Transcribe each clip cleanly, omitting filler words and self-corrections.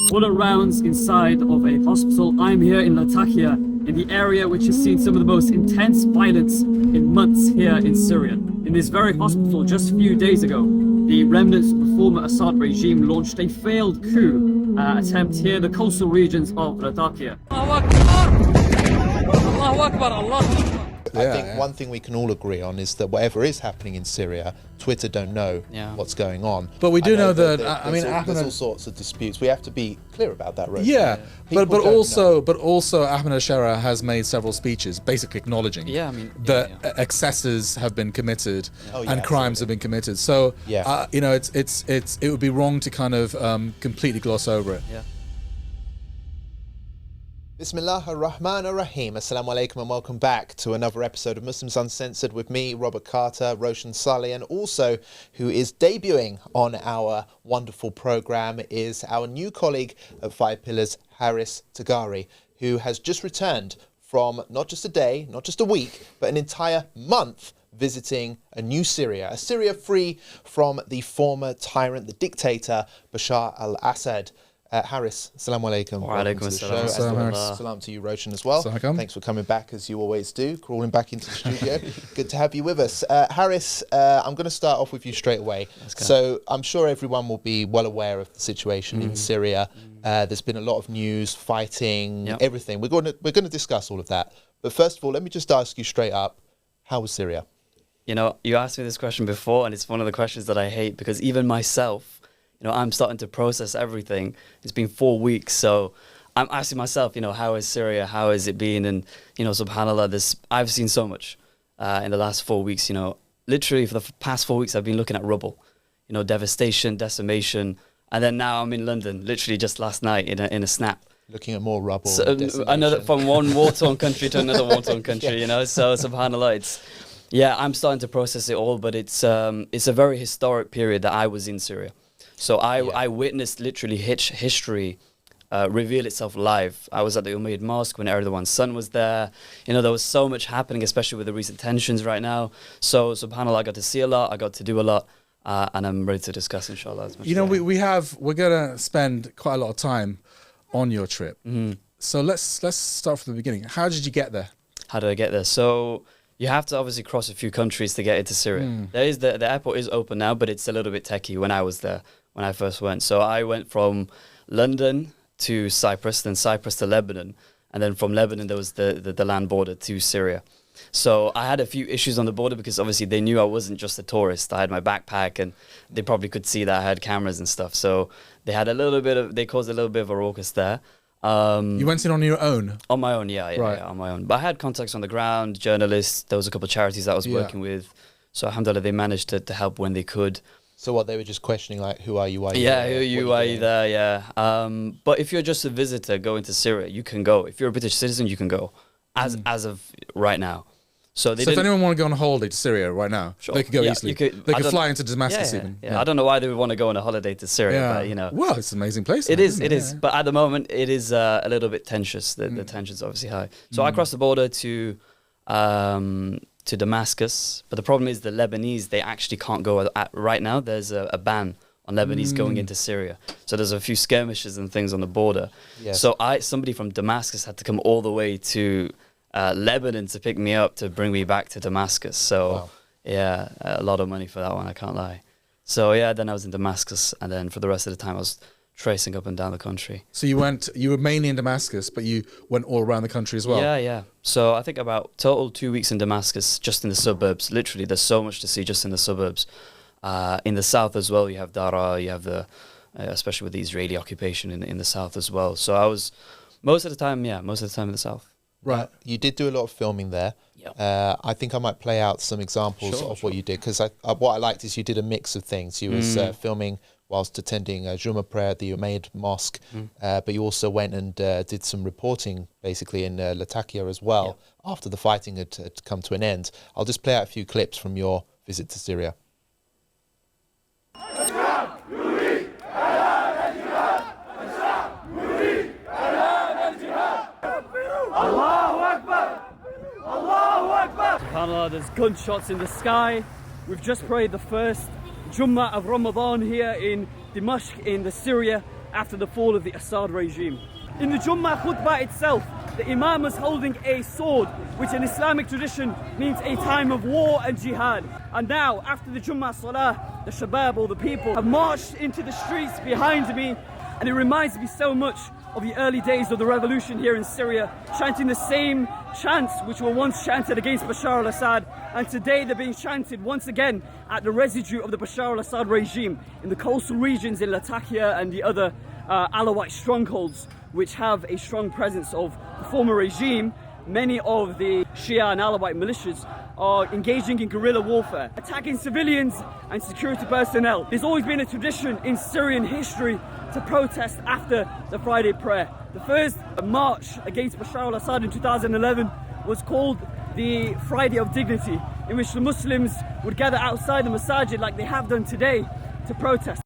bullet rounds inside of a hospital. I'm here in Latakia, in the area which has seen some of the most intense violence in months here in Syria. In this very hospital just a few days ago, the remnants of the former Assad regime launched a failed coup attempt here in the coastal regions of Latakia. I think one thing we can all agree on is that whatever is happening in Syria, Twitter don't know what's going on. But we do know that, there's all sorts of disputes. We have to be clear about that, Roshan. Yeah, but also Ahmed al-Shara has made several speeches basically acknowledging that excesses have been committed and crimes have been committed. So you know, it would be wrong to kind of completely gloss over it. Yeah. Bismillah ar-Rahman ar-Rahim. Assalamu alaikum and welcome back to another episode of Muslims Uncensored with me, Robert Carter, Roshan Saleh, and also who is debuting on our wonderful programme is our new colleague at Five Pillars, Haris Tagari, who has just returned from not just a day, not just a week, but an entire month visiting a new Syria, a Syria free from the former tyrant, the dictator, Bashar al-Assad. Haris, assalamu alaikum. Wa alaikum assalam. Salam to you, Roshan, as well. Assalamualaikum. Thanks for coming back, as you always do, crawling back into the studio. Good to have you with us. Haris, I'm going to start off with you straight away. So I'm sure everyone will be well aware of the situation in Syria. There's been a lot of news, fighting, everything. We're going to discuss all of that. But first of all, let me just ask you straight up, how was Syria? You know, you asked me this question before, and it's one of the questions that I hate because even myself, you know, I'm starting to process everything. It's been 4 weeks, so I'm asking myself, you know, how is Syria? How has it been? And, you know, subhanAllah, I've seen so much in the last 4 weeks, you know. Literally, for the past 4 weeks, I've been looking at rubble, you know, devastation, decimation. And then now I'm in London, literally just last night in a snap. Looking at more rubble. So, another from one war-torn country to another war-torn country, you know. So, subhanAllah, I'm starting to process it all, but it's a very historic period that I was in Syria. So I witnessed literally history reveal itself live. I was at the Umayyad Mosque when Erdogan's son was there. You know, there was so much happening, especially with the recent tensions right now. So subhanAllah, I got to see a lot, I got to do a lot, and I'm ready to discuss, inshallah. As much you know, we're going to spend quite a lot of time on your trip. So let's start from the beginning. How did you get there? How did I get there? So you have to obviously cross a few countries to get into Syria. There is the airport is open now, but it's a little bit techie when I was there. When I first went. So I went from London to Cyprus, then Cyprus to Lebanon, and then from Lebanon there was the land border to Syria. So I had a few issues on the border because obviously they knew I wasn't just a tourist. I had my backpack and they probably could see that I had cameras and stuff. So they had they caused a little bit of a ruckus there. You went in on your own? On my own, yeah, on my own. But I had contacts on the ground, journalists, there was a couple of charities that I was working with. So alhamdulillah, they managed to help when they could. So what, they were just questioning like, who are you, why are you there? there? Who are you, why are you there, yeah. But if you're just a visitor going to Syria, you can go. If you're a British citizen, you can go, as of right now. So if anyone want to go on a holiday to Syria right now, they could go easily. They could fly into Damascus even. I don't know why they would want to go on a holiday to Syria, but you know. Well, it's an amazing place. It is. But at the moment, it is a little bit tensious. The tension's obviously high. So I crossed the border to Damascus, but the problem is the Lebanese, they actually can't go right now. There's a ban on Lebanese going into Syria. So there's a few skirmishes and things on the border. Yes. So somebody from Damascus had to come all the way to Lebanon to pick me up to bring me back to Damascus. So yeah, a lot of money for that one, I can't lie. So yeah, then I was in Damascus, and then for the rest of the time I was tracing up and down the country. So you were mainly in Damascus, but you went all around the country as well? Yeah. So I think about total 2 weeks in Damascus, just in the suburbs. Literally, there's so much to see just in the suburbs. In the south as well, you have Dara, you have especially with the Israeli occupation in the south as well. So I was most of the time in the south. Right. You did do a lot of filming there. Yeah. I think I might play out some examples of what you did, because what I liked is you did a mix of things. You was filming whilst attending Jummah prayer at the Umayyad Mosque, but you also went and did some reporting basically in Latakia as well, after the fighting had come to an end. I'll just play out a few clips from your visit to Syria. SubhanAllah, there's gunshots in the sky. We've just prayed the first Jummah of Ramadan here in Dimashq in the Syria, after the fall of the Assad regime. In the Jummah khutbah itself, the Imam was holding a sword, which in Islamic tradition means a time of war and jihad. And now, after the Jummah Salah, the Shabab, or the people, have marched into the streets behind me, and it reminds me so much of the early days of the revolution here in Syria, chanting the same chants which were once chanted against Bashar al-Assad, and today they're being chanted once again at the residue of the Bashar al-Assad regime in the coastal regions in Latakia and the other Alawite strongholds, which have a strong presence of the former regime. Many of the Shia and Alawite militias are engaging in guerrilla warfare, attacking civilians and security personnel. There's always been a tradition in Syrian history to protest after the Friday prayer. The first march against Bashar al-Assad in 2011 was called the Friday of Dignity, in which the Muslims would gather outside the masajid like they have done today to protest.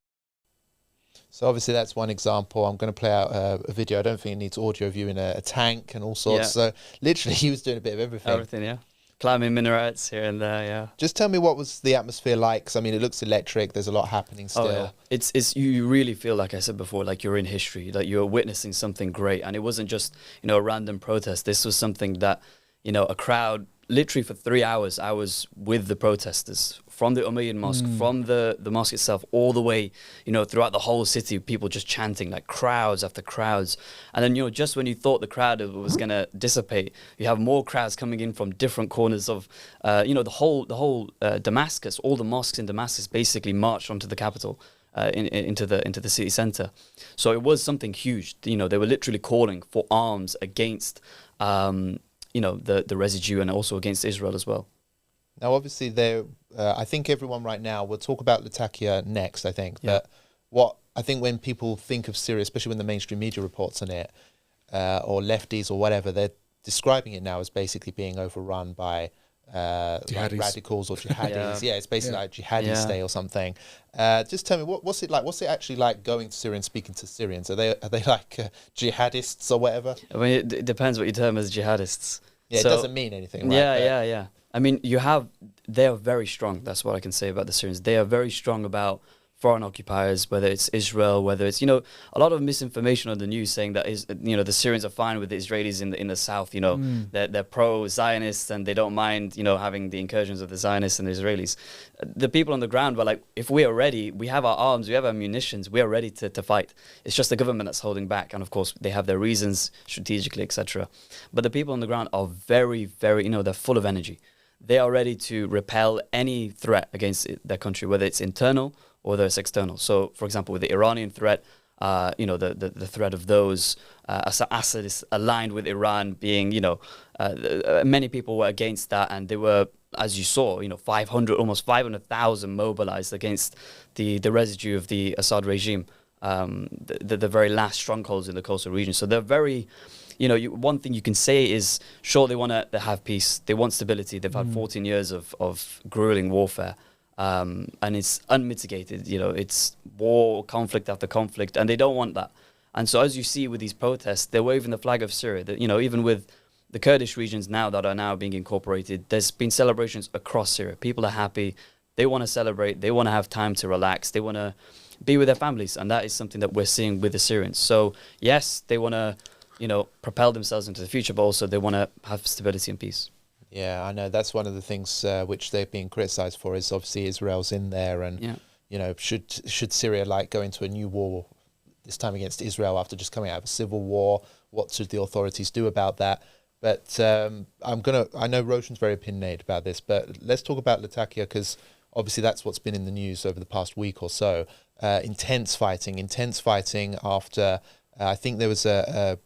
So obviously that's one example. I'm going to play out a video. I don't think it needs audio, viewing a tank and all sorts. Yeah. So literally he was doing a bit of everything. Everything, yeah. Climbing minarets here and there, yeah. Just tell me, what was the atmosphere like? Because I mean, it looks electric. There's a lot happening still. Oh, yeah. It's you really feel, like I said before, like you're in history, like you're witnessing something great. And it wasn't just, a random protest. This was something that, a crowd, literally for 3 hours, I was with the protesters from the Umayyan Mosque, from the mosque itself, all the way, throughout the whole city, people just chanting, like crowds after crowds. And then, just when you thought the crowd was going to dissipate, you have more crowds coming in from different corners of, the whole Damascus. All the mosques in Damascus basically marched onto the capital. Into the city center. So it was something huge. They were literally calling for arms against the residue, and also against Israel as well. Now, obviously, I think everyone right now, we'll talk about Latakia next, I think. Yeah. But I think when people think of Syria, especially when the mainstream media reports on it, or lefties or whatever, they're describing it now as basically being overrun by like radicals or jihadis. Yeah, it's basically like jihadi state or something. Just tell me, what's it like? What's it actually like going to Syria and speaking to Syrians? Are they like jihadists or whatever? I mean, it depends what you term as jihadists. Yeah, so, it doesn't mean anything, right? Yeah. I mean, they are very strong. That's what I can say about the Syrians. They are very strong about foreign occupiers, whether it's Israel, whether it's, a lot of misinformation on the news saying that the Syrians are fine with the Israelis in the south, they're pro-Zionists and they don't mind, having the incursions of the Zionists and the Israelis. The people on the ground were like, if we are ready, we have our arms, we have our munitions, we are ready to fight. It's just the government that's holding back. And of course, they have their reasons strategically, etc. But the people on the ground are very, very, they're full of energy. They are ready to repel any threat against their country, whether it's internal or whether it's external. So, for example, with the Iranian threat, the threat of those, Assad is aligned with Iran being, many people were against that, and they were, as you saw, almost 500,000 mobilized against the residue of the Assad regime, the very last strongholds in the coastal region. So they're very... one thing you can say is, sure, they want to have peace. They want stability. They've had 14 years of grueling warfare, and it's unmitigated. It's war, conflict after conflict, and they don't want that. And so, as you see with these protests, they're waving the flag of Syria. That, even with the Kurdish regions that are now being incorporated, there's been celebrations across Syria. People are happy. They want to celebrate. They want to have time to relax. They want to be with their families, and that is something that we're seeing with the Syrians. So, yes, they want to propel themselves into the future, but also they want to have stability and peace. Yeah, I know. That's one of the things which they've been criticised for, is obviously Israel's in there, and should Syria go into a new war, this time against Israel, after just coming out of a civil war? What should the authorities do about that? But I know Roshan's very opinionated about this, but let's talk about Latakia, because obviously that's what's been in the news over the past week or so. Intense fighting after... I think there was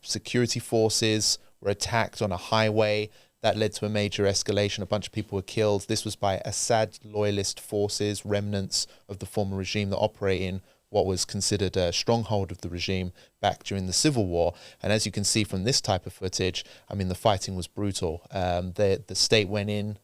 security forces were attacked on a highway. That led to a major escalation. A bunch of people were killed. This was by Assad loyalist forces, remnants of the former regime that operate in what was considered a stronghold of the regime back during the civil war. And as you can see from this type of footage, I mean, the fighting was brutal. The state went in,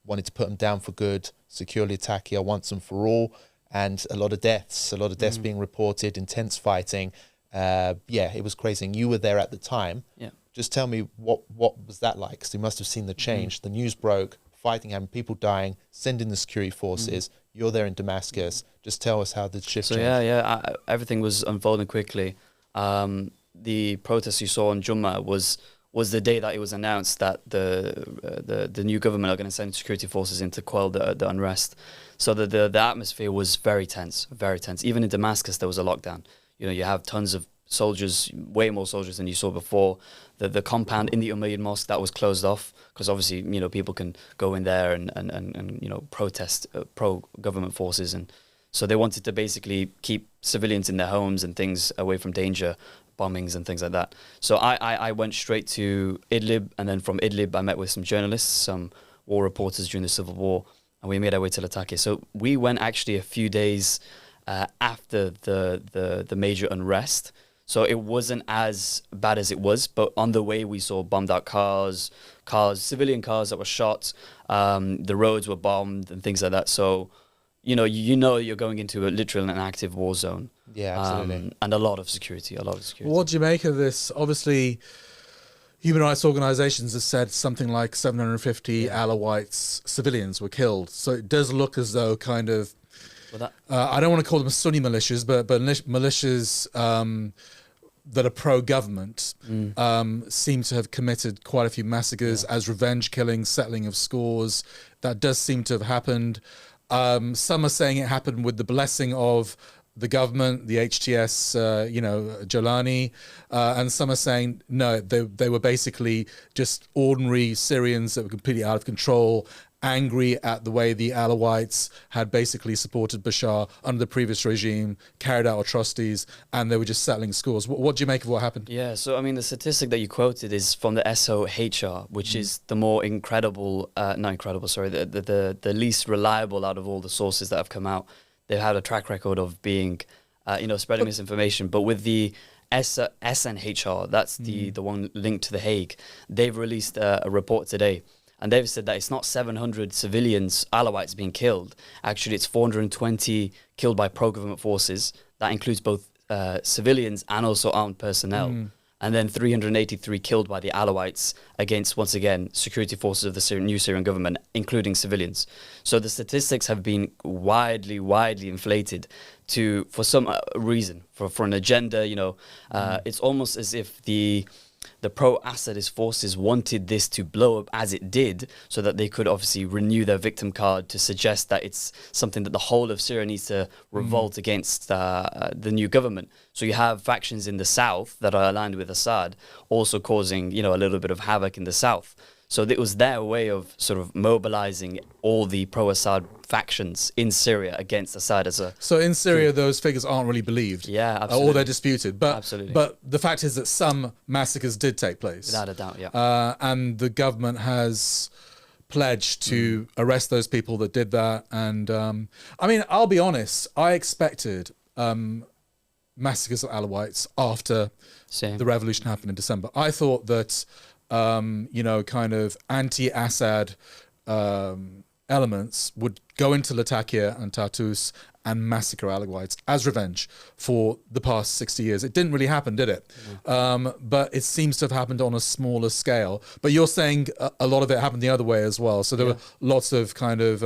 wanted to put them down for good, secure Latakia once and for all, and a lot of deaths being reported, intense fighting. It was crazy. And you were there at the time. Yeah. Just tell me, what was that like? Because you must have seen the change. The news broke, fighting happened, people dying, sending the security forces. You're there in Damascus. Just tell us how the shift changed. Everything was unfolding quickly. the protest you saw on Jummah was the day that it was announced that the new government are going to send security forces in to quell the unrest. So the atmosphere was very tense, very tense. Even in Damascus, there was a lockdown. You know, you have tons of soldiers, way more soldiers than you saw before. The compound in the Umayyad Mosque, that was closed off because obviously, you know, people can go in there and you know, protest pro-government forces. And so they wanted to basically keep civilians in their homes and things away from danger, bombings and things like that. So I went straight to Idlib, and then from Idlib I met with some journalists, some war reporters during the Civil War, and we made our way to Latakia. So we went actually a few days after the major unrest. So it wasn't as bad as it was, but on the way we saw bombed out cars, civilian cars that were shot, the roads were bombed and things like that. So, you know you're going into literally an active war zone. Yeah, absolutely. And a lot of security. What do you make of this? Obviously, human rights organizations have said something like 750 Alawites, civilians, were killed. So it does look as though kind of, I don't want to call them Sunni militias, but militias that are pro-government seem to have committed quite a few massacres as revenge killings, settling of scores. That does seem to have happened. Some are saying it happened with the blessing of the government, the HTS, Jolani, and some are saying no, they were basically just ordinary Syrians that were completely out of control, angry at the way the Alawites had basically supported Bashar under the previous regime, carried out atrocities, and they were just settling scores. What do you make of what happened? Yeah, so I mean, the statistic that you quoted is from the SOHR, which is the more the least reliable out of all the sources that have come out. They've had a track record of being, spreading misinformation. But with the SNHR, that's the one linked to The Hague, they've released a report today. And they've said that it's not 700 civilians, Alawites, being killed. Actually, it's 420 killed by pro-government forces. That includes both civilians and also armed personnel. And then 383 killed by the Alawites against, once again, security forces of the new Syrian government, including civilians. So the statistics have been widely inflated for some reason, for an agenda. It's almost as if the pro-Assadist forces wanted this to blow up as it did, so that they could obviously renew their victim card to suggest that it's something that the whole of Syria needs to revolt against the new government. So you have factions in the south that are aligned with Assad, also causing a little bit of havoc in the south. So it was their way of sort of mobilizing all the pro-Assad factions in Syria against Assad So in Syria, those figures aren't really believed. Yeah, absolutely. Or they're disputed. But, absolutely. But the fact is that some massacres did take place. Without a doubt, yeah. And the government has pledged to arrest those people that did that. And I'll be honest, I expected massacres of Alawites after the revolution happened in December. I thought that kind of anti-Assad elements would go into Latakia and Tartus and massacre Alawites as revenge for the past 60 years. It didn't really happen, did it? But it seems to have happened on a smaller scale. But you're saying a lot of it happened the other way as well. So there were lots of kind of,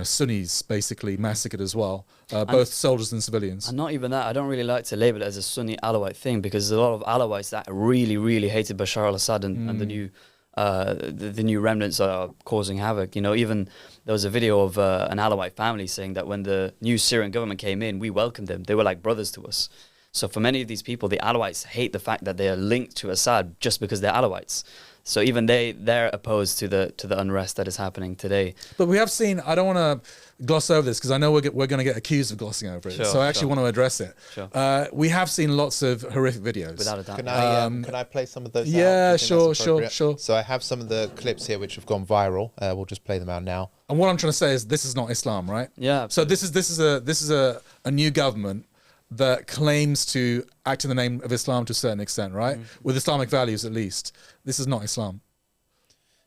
Sunnis basically massacred as well, both soldiers and civilians. And not even that, I don't really like to label it as a Sunni Alawite thing, because there's a lot of Alawites that really hated Bashar al-Assad and the new remnants are causing havoc. Even there was a video of an Alawite family saying that when the new Syrian government came in, we welcomed them. They were like brothers to us. So for many of these people, the Alawites hate the fact that they are linked to Assad just because they're Alawites. So even they're opposed to the unrest that is happening today. But we have seen, I don't want to gloss over this because I know we're going to get accused of glossing over it. So I actually want to address it. Sure. We have seen lots of horrific videos. Without a doubt. Can I play some of those out? Yeah, sure. So I have some of the clips here which have gone viral. We'll just play them out now. And what I'm trying to say is this is not Islam, right? Yeah. So this is a new government that claims to act in the name of Islam to a certain extent, right? With Islamic values, at least. This is not Islam.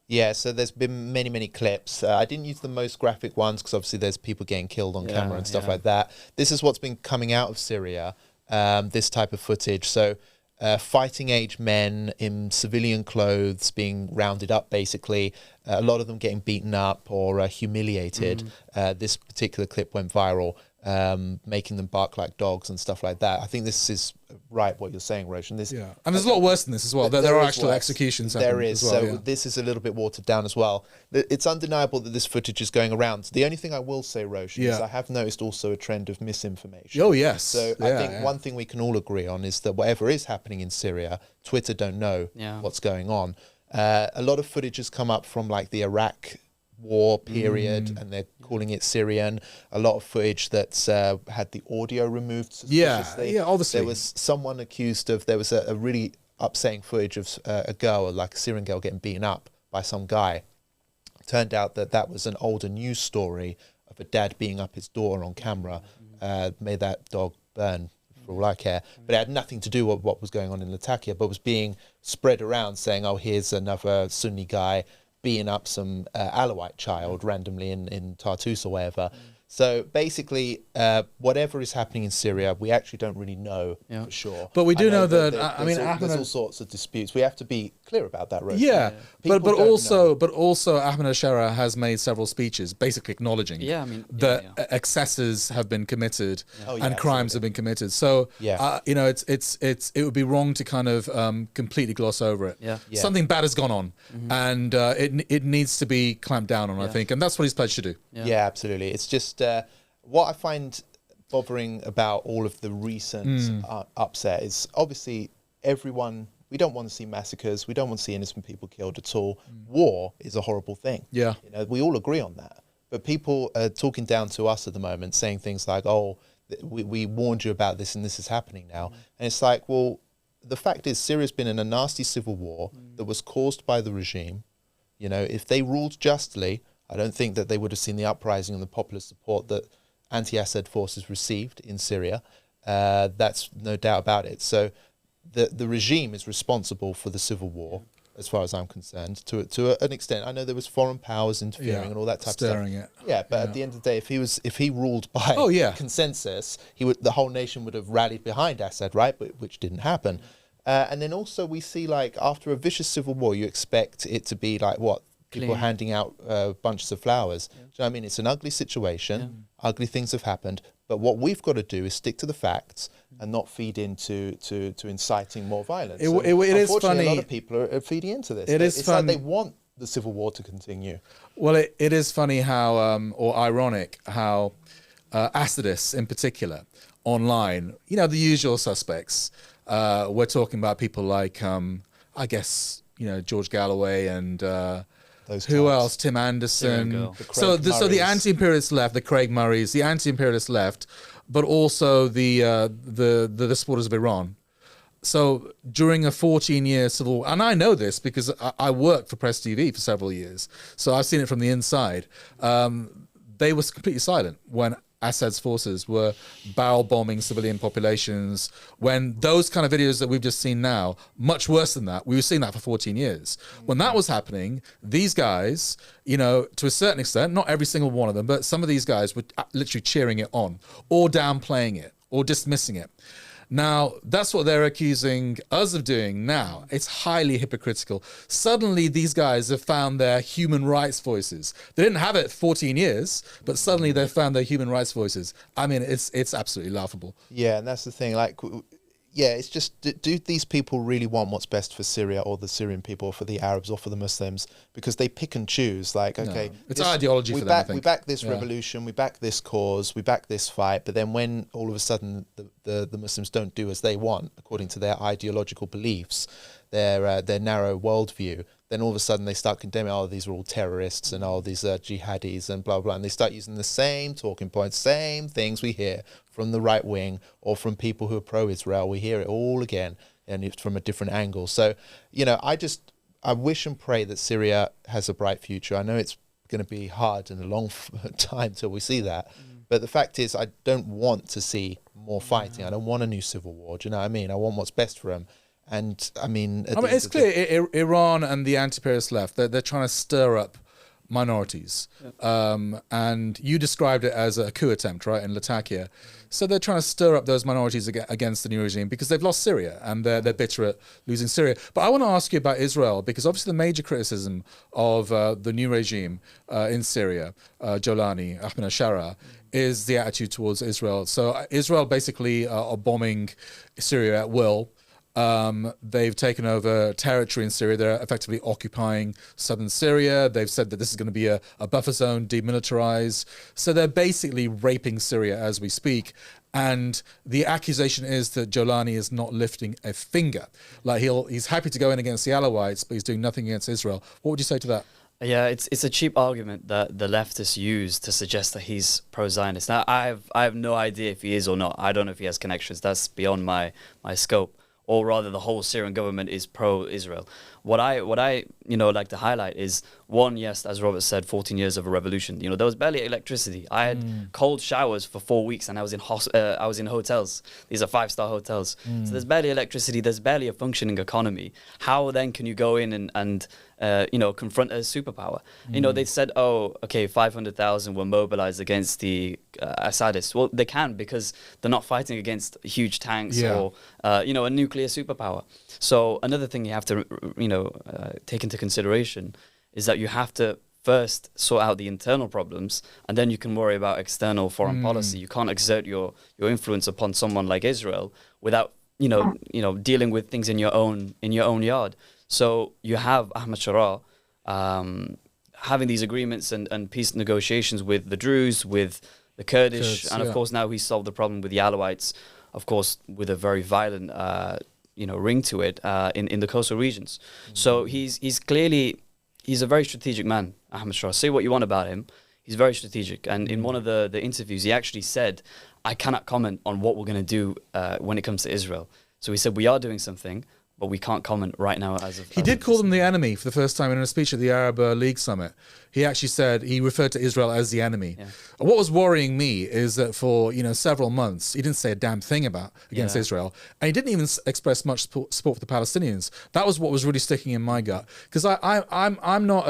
Yeah, so there's been many clips. I didn't use the most graphic ones because obviously there's people getting killed on camera and stuff like that. This is what's been coming out of Syria, this type of footage. So fighting age men in civilian clothes being rounded up, basically. A lot of them getting beaten up or humiliated. This particular clip went viral. making them bark like dogs and stuff like that. I think this is right what you're saying, Roshan. And there's a lot worse than this as well. There are actual executions. There is. As well, so this is a little bit watered down as well. It's undeniable that this footage is going around. The only thing I will say, Roshan, is I have noticed also a trend of misinformation. Oh, yes. So I think one thing we can all agree on is that whatever is happening in Syria, Twitter don't know what's going on. A lot of footage has come up from like the Iraq war period, and they're calling it Syrian. A lot of footage that's had the audio removed suspiciously. Obviously. There was someone accused of, there was a really upsetting footage of a girl, like a Syrian girl, getting beaten up by some guy. Turned out that that was an older news story of a dad beating up his daughter on camera. May that dog burn, for all I care. But it had nothing to do with what was going on in Latakia, but was being spread around saying, oh, here's another Sunni guy beating up some Alawite child randomly in Tartus or wherever. So basically, whatever is happening in Syria, we actually don't really know for sure. But we do know that, there's all sorts of disputes. We have to be clear about that, Roshan. But also Ahmed al-Shara has made several speeches basically acknowledging that excesses have been committed and crimes have been committed. So it would be wrong to kind of completely gloss over it. Something bad has gone on, and it needs to be clamped down on, I think, and that's what he's pledged to do. Yeah, absolutely. It's just what I find bothering about all of the recent upset is obviously we don't want to see massacres. We don't want to see innocent people killed at all. War is a horrible thing. We all agree on that. But people are talking down to us at the moment, saying things like, oh, we warned you about this and this is happening now. And it's like, well, the fact is Syria's been in a nasty civil war that was caused by the regime. If they ruled justly, I don't think that they would have seen the uprising and the popular support that anti-Assad forces received in Syria. That's no doubt about it. So the regime is responsible for the civil war, as far as I'm concerned, to an extent. I know there was foreign powers interfering and all that type of stuff. But at the end of the day, if he ruled by consensus, the whole nation would have rallied behind Assad, right? But which didn't happen. And then also we see, like, after a vicious civil war, you expect it to be like what? People handing out bunches of flowers. Do you know what I mean? It's an ugly situation. Ugly things have happened. But what we've got to do is stick to the facts and not feed into to inciting more violence. It is funny. A lot of people are feeding into this. It's like they want the civil war to continue. Well, it is funny how, or ironic how, Assadists in particular, online, the usual suspects. We're talking about people like, I guess, George Galloway and who else? Tim Anderson. So the anti-imperialist left, the Craig Murrays, the anti-imperialist left, but also the supporters of Iran. So during a 14-year civil war, and I know this because I worked for Press TV for several years, so I've seen it from the inside. They were completely silent when Assad's forces were barrel bombing civilian populations, when those kind of videos that we've just seen now, much worse than that, we were seeing that for 14 years. When that was happening, these guys, to a certain extent, not every single one of them, but some of these guys were literally cheering it on or downplaying it or dismissing it. Now, that's what they're accusing us of doing now. It's highly hypocritical. Suddenly, these guys have found their human rights voices. They didn't have it for 14 years, but suddenly they've found their human rights voices. I mean, it's absolutely laughable. Yeah, and that's the thing. Like, it's just, do these people really want what's best for Syria or the Syrian people or for the Arabs or for the Muslims? Because they pick and choose. Like, okay, it's ideology for them, I think. We back this revolution, we back this cause, we back this fight, but then when all of a sudden the Muslims don't do as they want, according to their ideological beliefs, their narrow worldview, then all of a sudden they start condemning, oh, these are all terrorists and oh, these are jihadis and blah, blah. And they start using the same talking points, same things we hear from the right wing or from people who are pro-Israel. We hear it all again and it's from a different angle. So, I wish and pray that Syria has a bright future. I know it's going to be hard and a long time till we see that. But the fact is, I don't want to see more fighting. I don't want a new civil war. Do you know what I mean? I want what's best for them. And I mean, it's clear Iran and the anti-imperialist left, they're trying to stir up minorities. And you described it as a coup attempt, right, in Latakia. So they're trying to stir up those minorities against the new regime because they've lost Syria and they're bitter at losing Syria. But I want to ask you about Israel, because obviously the major criticism of the new regime in Syria, Jolani, Ahmed al-Shara, is the attitude towards Israel. So Israel basically are bombing Syria at will. They've taken over territory in Syria. They're effectively occupying southern Syria. They've said that this is going to be a buffer zone, demilitarized. So they're basically raping Syria as we speak. And the accusation is that Jolani is not lifting a finger. Like he's happy to go in against the Alawites, but he's doing nothing against Israel. What would you say to that? Yeah, it's a cheap argument that the leftists use to suggest that he's pro-Zionist. Now, I have no idea if he is or not. I don't know if he has connections. That's beyond my scope. Or rather, the whole Syrian government is pro-Israel. What I like to highlight is, one, yes, as Robert said, 14 years of a revolution. You know, there was barely electricity. I had cold showers for 4 weeks, and I was in hotels. These are 5-star hotels. So there's barely electricity. There's barely a functioning economy. How then can you go in and confront a superpower? You know, they said, oh, okay, 500,000 were mobilized against the Assadists. Well, they can, because they're not fighting against huge tanks or a nuclear superpower. So another thing you have to take into consideration is that you have to first sort out the internal problems, and then you can worry about external foreign policy. You can't exert your influence upon someone like Israel without dealing with things in your own yard. So you have Ahmed Shara having these agreements and peace negotiations with the Druze, with the Kurdish, and of course now he's solved the problem with the Alawites, of course with a very violent ring to it in the coastal regions. So he's a very strategic man, Ahmed Shara. Say what you want about him, he's very strategic. And in one of the interviews, he actually said, I cannot comment on what we're going to do when it comes to Israel. So he said, we are doing something, but we can't comment right now He did call them the enemy for the first time in a speech at the Arab League Summit. He actually said, he referred to Israel as the enemy. Yeah. What was worrying me is that for several months, he didn't say a damn thing against Israel. And he didn't even express much support for the Palestinians. That was what was really sticking in my gut. Because I'm not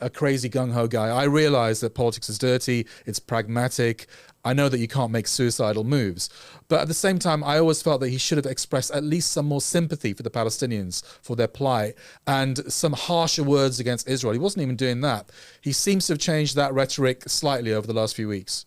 a crazy gung-ho guy. I realize that politics is dirty, it's pragmatic. I know that you can't make suicidal moves. But at the same time, I always felt that he should have expressed at least some more sympathy for the Palestinians, for their plight, and some harsher words against Israel. He wasn't even doing that. He seems to have changed that rhetoric slightly over the last few weeks.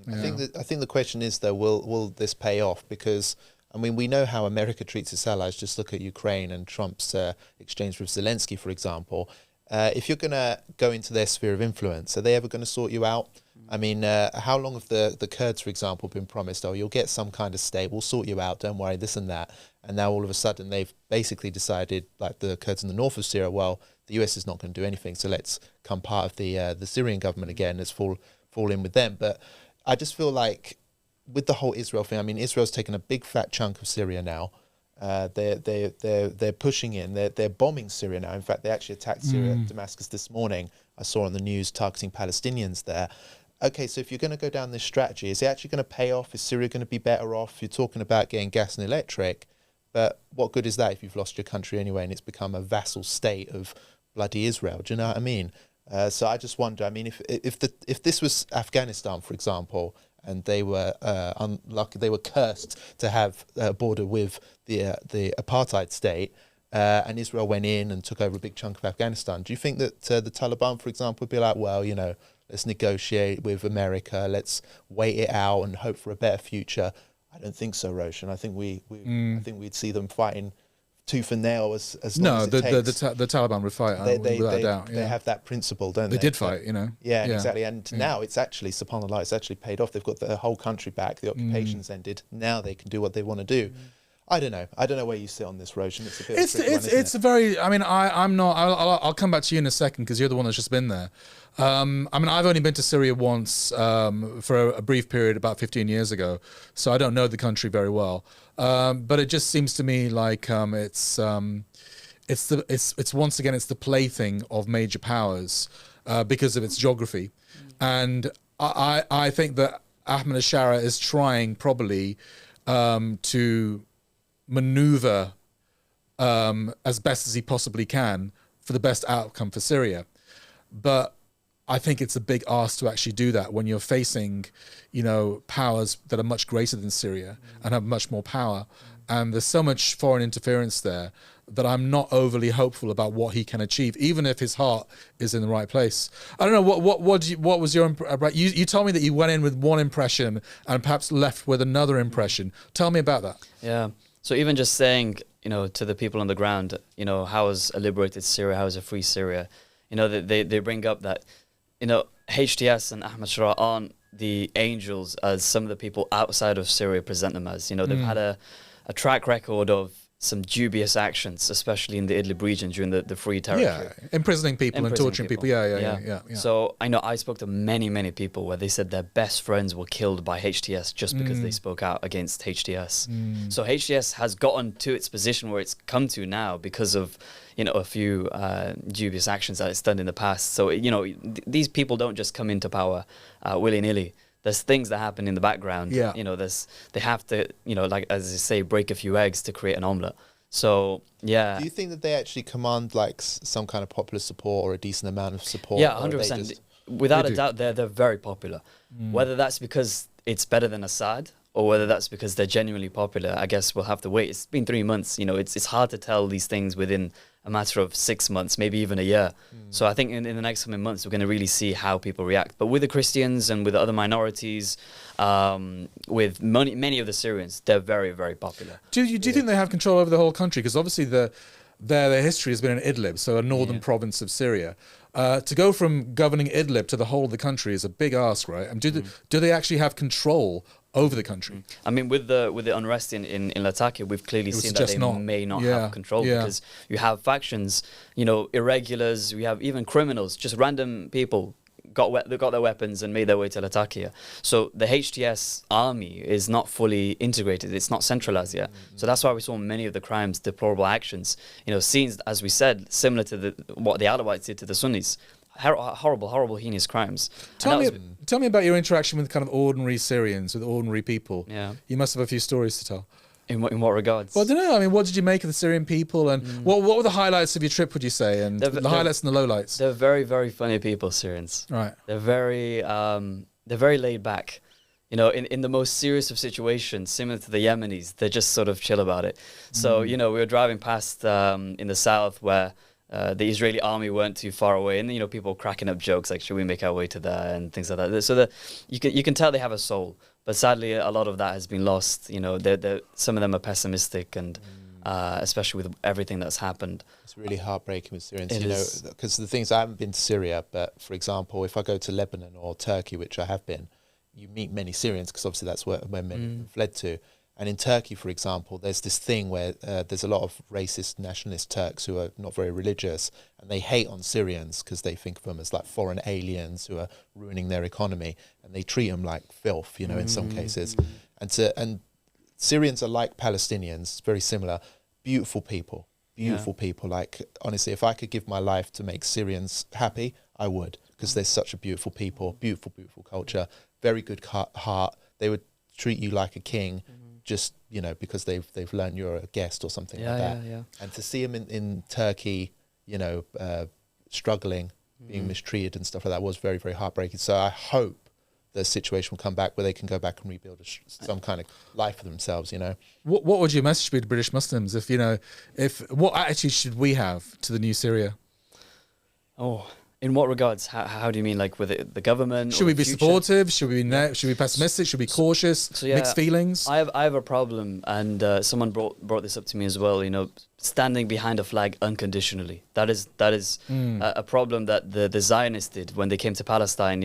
I think the question is, though, will this pay off? Because, I mean, we know how America treats its allies. Just look at Ukraine and Trump's exchange with Zelensky, for example. If you're going to go into their sphere of influence, are they ever going to sort you out? I mean, how long have the Kurds, for example, been promised, oh, you'll get some kind of state, we'll sort you out, don't worry, this and that. And now all of a sudden they've basically decided, like the Kurds in the north of Syria, well, the US is not going to do anything, so let's come part of the Syrian government again, let's fall in with them. But I just feel like with the whole Israel thing, I mean, Israel's taken a big fat chunk of Syria now. They're pushing in. They're bombing Syria now. In fact, they actually attacked Syria, Damascus this morning. I saw on the news targeting Palestinians there. Okay, so if you're going to go down this strategy, is it actually going to pay off? Is Syria going to be better off? You're talking about getting gas and electric, but what good is that if you've lost your country anyway and it's become a vassal state of bloody Israel? Do you know what I mean? So I just wonder. I mean, if this was Afghanistan, for example, and they were unlucky, they were cursed to have a border with the apartheid state, and Israel went in and took over a big chunk of Afghanistan. Do you think that the Taliban, for example, would be like, well, let's negotiate with America, let's wait it out and hope for a better future? I don't think so, Roshan. I think I think we'd see them fighting tooth and nail as long as it takes. The Taliban would fight without a doubt. They have that principle, don't they? They did fight, Yeah, exactly. And now it's actually, subhanAllah, it's actually paid off. They've got the whole country back. The occupation's ended. Now they can do what they want to do. I don't know where you sit on this, Roshan. It's a bit. It's a very. I mean, I'm not. I'll come back to you in a second because you're the one that's just been there. I mean, I've only been to Syria once for a brief period about 15 years ago, so I don't know the country very well. But it just seems to me like it's once again it's the plaything of major powers because of its geography, and I think that Ahmed al-Shara is trying probably to maneuver as best as he possibly can for the best outcome for Syria. But I think it's a big ask to actually do that when you're facing, powers that are much greater than Syria and have much more power. And there's so much foreign interference there that I'm not overly hopeful about what he can achieve, even if his heart is in the right place. I don't know, what was your you told me that you went in with one impression and perhaps left with another impression. Tell me about that. Yeah. So even just saying, to the people on the ground, how is a liberated Syria, how is a free Syria? They bring up that, HTS and Ahmad Shara aren't the angels as some of the people outside of Syria present them as. They've had a track record of some dubious actions, especially in the Idlib region during the Free Territory. Yeah, imprisoning people and torturing people. Yeah. So I spoke to many, many people where they said their best friends were killed by HTS just because they spoke out against HTS. So HTS has gotten to its position where it's come to now because of a few dubious actions that it's done in the past. So these people don't just come into power willy-nilly. There's things that happen in the background. Yeah. They have to, like as they say, break a few eggs to create an omelette. So, yeah. Do you think that they actually command like some kind of popular support or a decent amount of support? Yeah, 100%. Without a doubt, they're very popular. Whether that's because it's better than Assad or whether that's because they're genuinely popular, I guess we'll have to wait. It's been 3 months. It's hard to tell these things within a matter of 6 months, maybe even a year. So I think in the next coming months, we're going to really see how people react. But with the Christians and with the other minorities, with many of the Syrians, they're very, very popular. Do you think they have control over the whole country? Because obviously their history has been in Idlib, so a northern province of Syria. To go from governing Idlib to the whole of the country is a big ask, right? And do they actually have control over the country? I mean, with the unrest in Latakia, we've clearly seen that they may not have control because you have factions, irregulars, we have even criminals, just random people got their weapons and made their way to Latakia. So the HTS army is not fully integrated. It's not centralized yet. So that's why we saw many of the crimes, deplorable actions, scenes, as we said, similar to what the Alawites did to the Sunnis. Horrible, heinous crimes. Tell me about your interaction with kind of ordinary Syrians, with ordinary people. Yeah. You must have a few stories to tell. In what regards? Well, I don't know. I mean, what did you make of the Syrian people, and what were the highlights of your trip, would you say, and the highlights and the lowlights? They're very, very funny people, Syrians. Right. They're very laid back. In the most serious of situations, similar to the Yemenis, they're just sort of chill about it. So, we were driving past in the south where the Israeli army weren't too far away, and people cracking up jokes like, should we make our way to there, and things like that. So you can tell they have a soul, but sadly a lot of that has been lost. Some of them are pessimistic, and especially with everything that's happened. It's really heartbreaking with Syrians, because the things, I haven't been to Syria, but for example, if I go to Lebanon or Turkey, which I have been, you meet many Syrians, because obviously that's where many fled to. And in Turkey, for example, there's this thing where there's a lot of racist nationalist Turks who are not very religious, and they hate on Syrians because they think of them as like foreign aliens who are ruining their economy, and they treat them like filth, in some cases. And Syrians are like Palestinians, very similar. Beautiful people. Like, honestly, if I could give my life to make Syrians happy, I would, because they're such a beautiful people, beautiful culture, very good heart. They would treat you like a king. Just because they've learned you're a guest or something like that. And to see them in Turkey, struggling, being mistreated and stuff like that was very, very heartbreaking. So I hope the situation will come back where they can go back and rebuild some kind of life for themselves. What would your message be to British Muslims if what attitude should we have to the new Syria? Oh. In what regards? How do you mean, like with the government? Should we be supportive? Should we be pessimistic? Should we be cautious? Mixed feelings? I have a problem, and someone brought this up to me as well. Standing behind a flag unconditionally. That is a problem that the Zionists did when they came to Palestine.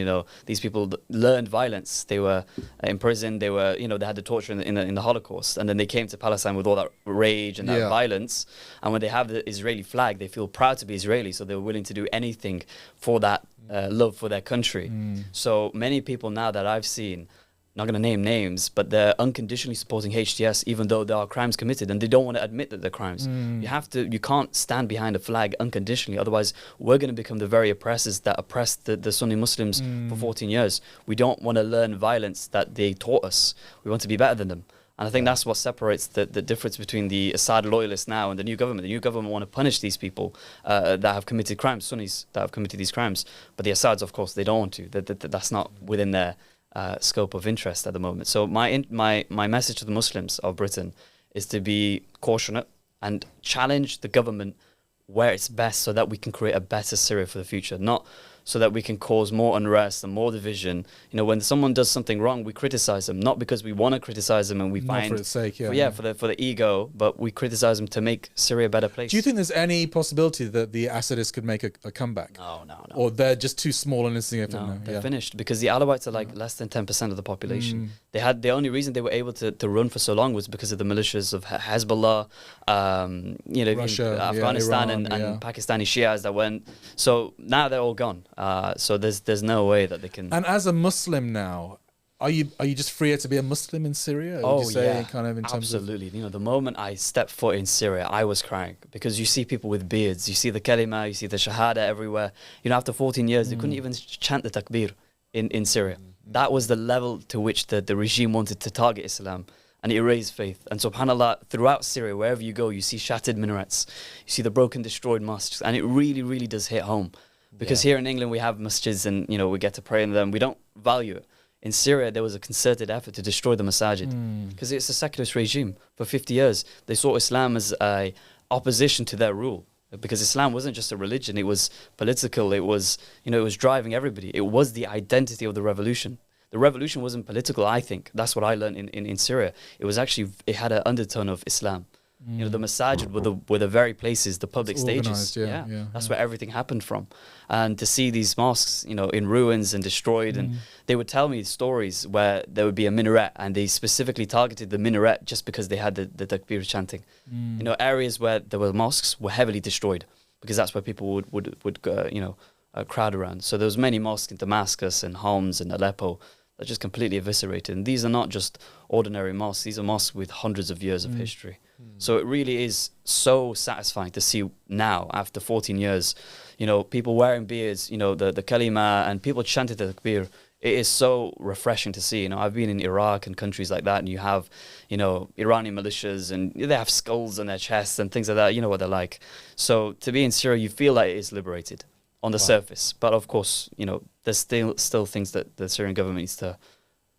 These people learned violence. They were imprisoned. They were they had the torture in the Holocaust, and then they came to Palestine with all that rage and that violence. And when they have the Israeli flag, they feel proud to be Israeli, so they're willing to do anything for that love for their country. So many people now that I've seen, not going to name names, but they're unconditionally supporting HTS even though there are crimes committed, and they don't want to admit that they're crimes. You can't stand behind a flag unconditionally, otherwise we're going to become the very oppressors that oppressed the Sunni Muslims for 14 years. We don't want to learn violence that they taught us. We want to be better than them. And I think that's what separates the difference between the Assad loyalists now and the new government. The new government want to punish these people that have committed crimes, Sunnis that have committed these crimes. But the Assads, of course, they don't want to. That's not within their scope of interest at the moment. So my message to the Muslims of Britain is to be cautionate and challenge the government where it's best so that we can create a better Syria for the future, not so that we can cause more unrest and more division. You know, when someone does something wrong, we criticize them, not because we want to criticize them and we Not find for its sake, for the ego, but we criticize them to make Syria a better place. Do you think there's any possibility that the Assadists could make a comeback? No. Or they're just too small and insignificant No, now? they're finished because the Alawites are like less than 10% of the population. They had the only reason they were able to run for so long was because of the militias of Hezbollah, Russia, Afghanistan Iran, and Pakistani Shias that went. So now they're all gone. So there's no way that they can. And as a Muslim now, are you just freer to be a Muslim in Syria? Would you say, kind of in terms absolutely. You know, the moment I stepped foot in Syria, I was crying because you see people with beards, you see the kalima, you see the shahada everywhere. You know, after 14 years, they couldn't even chant the takbir in Syria. That was the level to which the regime wanted to target Islam and erase faith. And subhanAllah, throughout Syria, wherever you go, you see shattered minarets, you see the broken, destroyed mosques, and it really, really does hit home. Because here in England, we have masjids and, you know, we get to pray in them. We don't value it. In Syria, there was a concerted effort to destroy the masajid because it's a secularist regime. For 50 years, they saw Islam as a opposition to their rule because Islam wasn't just a religion. It was political. It was, you know, it was driving everybody. It was the identity of the revolution. The revolution wasn't political, I think. That's what I learned in Syria. It was actually, it had an undertone of Islam. You know, the masajid were the very places, the public stages. That's where everything happened from. And to see these mosques, you know, in ruins and destroyed, and they would tell me stories where there would be a minaret, and they specifically targeted the minaret just because they had the takbir chanting. You know, areas where there were mosques were heavily destroyed because that's where people would crowd around. So there was many mosques in Damascus and Homs and Aleppo that just completely eviscerated. And these are not just ordinary mosques. These are mosques with hundreds of years of history. So it really is so satisfying to see now, after 14 years, you know, people wearing beards, you know, the kalima, and people chanted the takbir. It is so refreshing to see. You know, I've been in Iraq and countries like that, and you have, you know, Iranian militias, and they have skulls on their chests and things like that. You know what they're like. So to be in Syria, you feel like it is liberated on the surface. But of course, you know, there's still things that the Syrian government needs to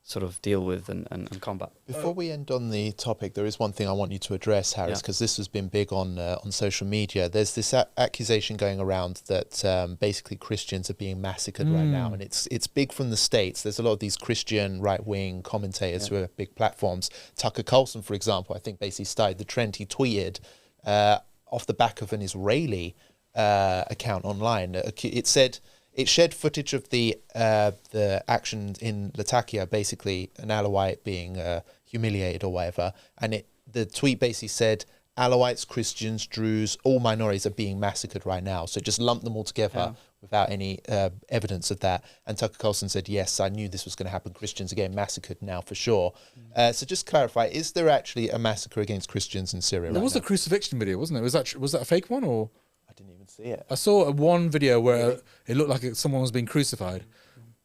sort of deal with and combat. Before we end on the topic, there is one thing I want you to address, Haris, because this has been big on social media. There's this accusation going around that basically Christians are being massacred right now, and it's big from the States. There's a lot of these Christian right-wing commentators who have big platforms. Tucker Carlson, for example, I think basically started the trend. He tweeted off the back of an Israeli account online. It said, it shared footage of the action in Latakia, basically an Alawite being humiliated or whatever, and the tweet basically said, Alawites, Christians, Druze, all minorities are being massacred right now. So just lump them all together without any evidence of that. And Tucker Carlson said, yes, I knew this was going to happen. Christians are getting massacred now for sure. So just clarify, is there actually a massacre against Christians in Syria? There was a crucifixion video, wasn't it? Was that a fake one, or? I didn't even see it. I saw one video where it looked like someone was being crucified.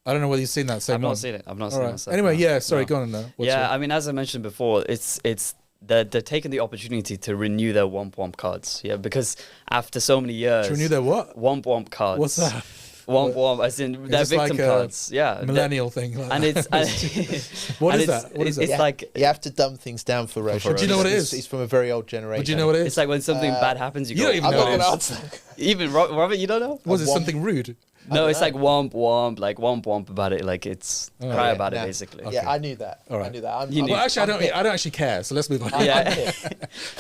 I don't know whether you've seen that same one. I've not seen it myself. Anyway, go on now. I mean, as I mentioned before, they're taking the opportunity to renew their womp cards. Yeah, because after so many years, to renew their what? Womp cards. What's that? Womp, as in their victim cards. Yeah, millennial thing. Like and that. What is that? What is that? It's like you have to dumb things down for Roshan. Do you know what it is? He's from a very old generation. Do you know what it is? It's like when something bad happens, you go, don't even know what it is. Even Robert, you don't know? Was it something rude? No, it's like womp, like womp about it, like it's cry about it basically. Okay. Yeah, I knew that. All right. I knew that. Well, actually, I don't actually care. So let's move on. Yeah.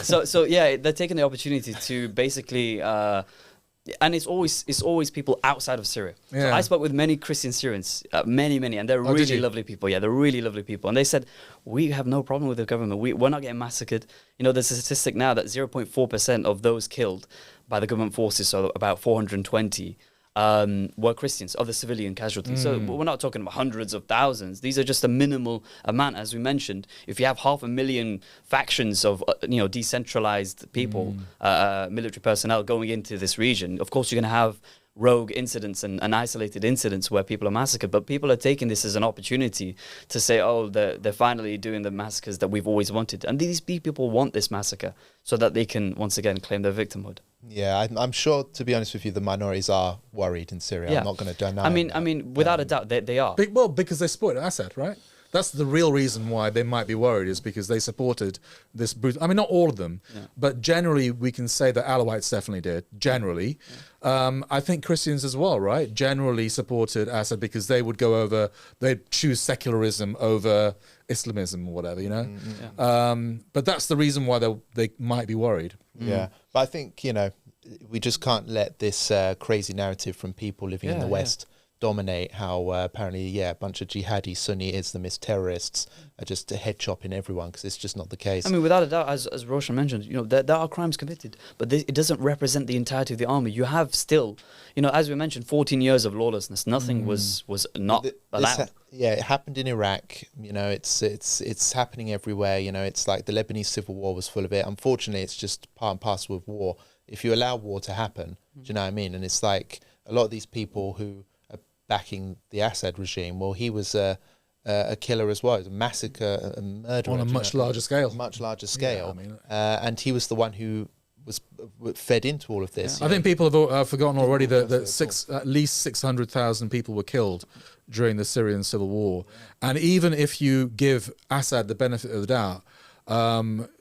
so yeah, they're taking the opportunity to basically, and it's always people outside of Syria. Yeah. So I spoke with many Christian Syrians, many, and they're really lovely people. Yeah, they're really lovely people, and they said we have no problem with the government. We're not getting massacred. You know, there's a statistic now that 0.4% of those killed by the government forces, so about 420. Were Christians, of the civilian casualties. So we're not talking about hundreds of thousands. These are just a minimal amount. As we mentioned, if you have 500,000 factions of decentralized people, military personnel going into this region, of course you're going to have rogue incidents and isolated incidents where people are massacred, but people are taking this as an opportunity to say, oh, they're finally doing the massacres that we've always wanted. And these people want this massacre so that they can, once again, claim their victimhood. Yeah, I'm sure, to be honest with you, the minorities are worried in Syria. Yeah. I'm not going to deny I mean, without a doubt, they are. Well, because they supported Assad, right? That's the real reason why they might be worried, is because they supported this brutal... I mean, not all of them, but generally we can say that Alawites definitely did, generally. I think Christians as well, right? Generally supported Assad because they would go over... They'd choose secularism over Islamism or whatever, you know? But that's the reason why they might be worried. Yeah, but I think, you know, we just can't let this crazy narrative from people living in the West dominate how apparently, a bunch of jihadi Sunni Islamist terrorists are just head chopping everyone, because it's just not the case. I mean, without a doubt, as Roshan mentioned, you know, there are crimes committed, but it doesn't represent the entirety of the army. You have still, you know, as we mentioned, 14 years of lawlessness. Nothing was not allowed. It happened in Iraq. You know, it's happening everywhere. You know, it's like the Lebanese civil war was full of it. Unfortunately, it's just part and parcel of war. If you allow war to happen, do you know what I mean? And it's like a lot of these people who are backing the Assad regime, well, he was a killer as well. He was a massacre, a murderer. On a much larger scale. Much larger scale. Yeah, I mean, and he was the one who was fed into all of this. I think people have forgotten already that at least 600,000 people were killed during the Syrian civil war. And even if you give Assad the benefit of the doubt,